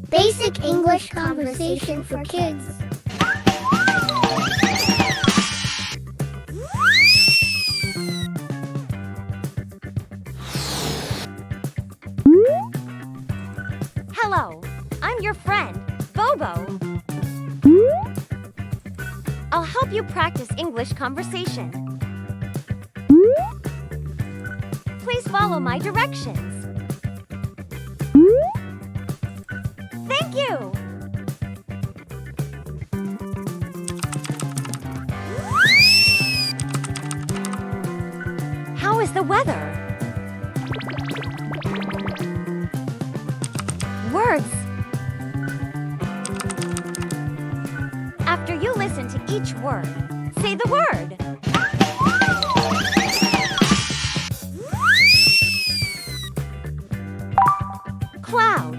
Basic English conversation for kids. Hello, I'm your friend, Bobo. I'll help you practice English conversation. Please follow my directions. Thank you! How is the weather? Words. After you listen to each word, say the word. Cloud.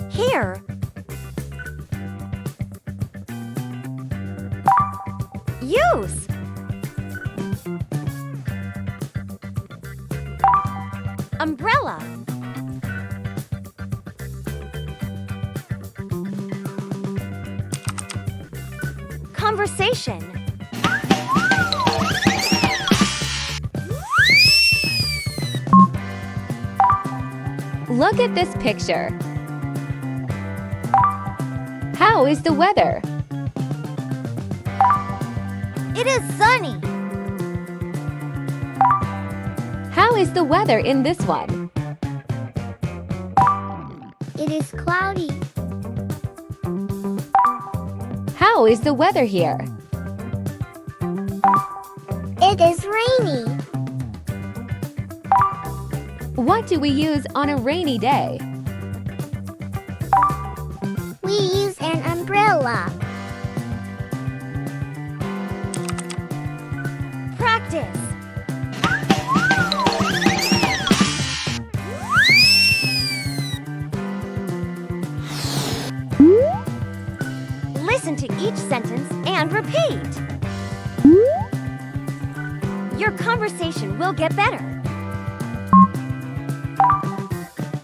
Here. Use. Umbrella. Conversation. Look at this picture. How is the weather? It is sunny. How is the weather in this one? It is cloudy. How is the weather here? It is rainy. What do we use on a rainy day? We use an umbrella. Practice. Listen to each sentence and repeat. Your conversation will get better.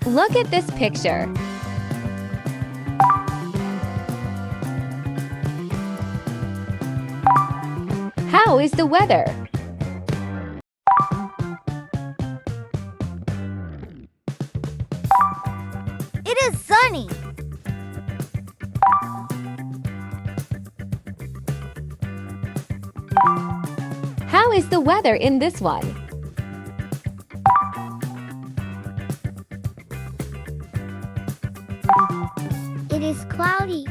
Look at this picture. How is the weather? It is sunny. How is the weather in this one? It is cloudy.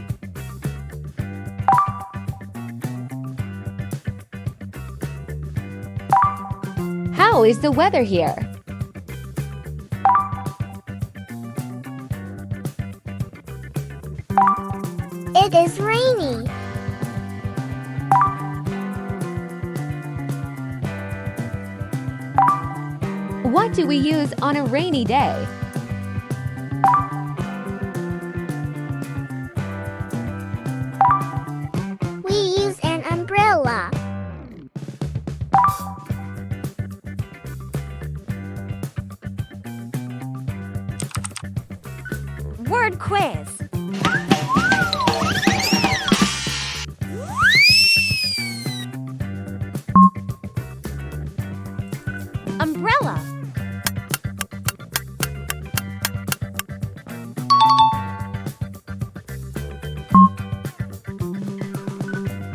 How is the weather here? It is rainy. What do we use on a rainy day? We use an umbrella. Word quiz. Umbrella.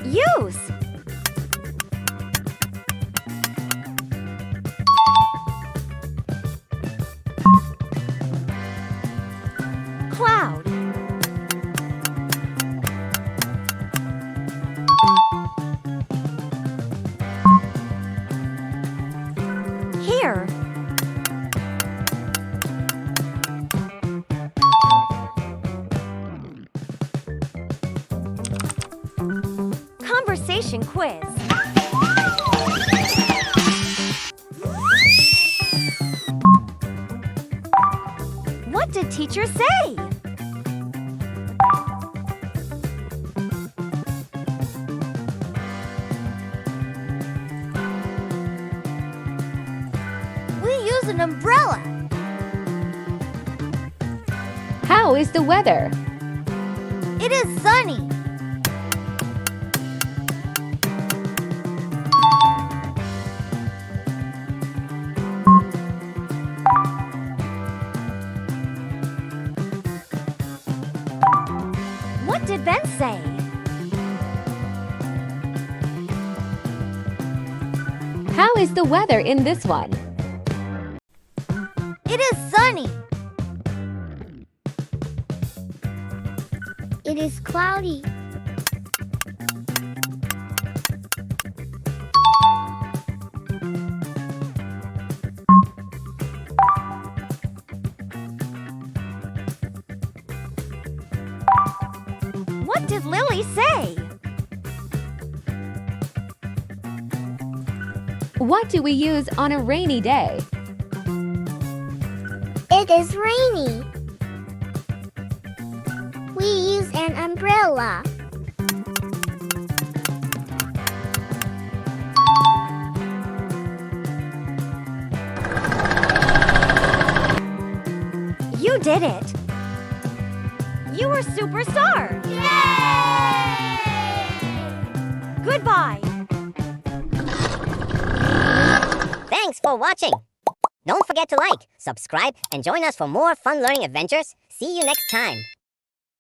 Use. Cloud. Here. Conversation quiz. What did teacher say? use an umbrella. How is the weather? It is sunny. What did Ben say? How is the weather in this one? It is sunny. It is cloudy. What did Lily say? What do we use on a rainy day? It is rainy. We use an umbrella. You did it. You were superstar. Yay! Goodbye. Thanks for watching. Don't forget to like, subscribe, and join us for more fun learning adventures. See you next time.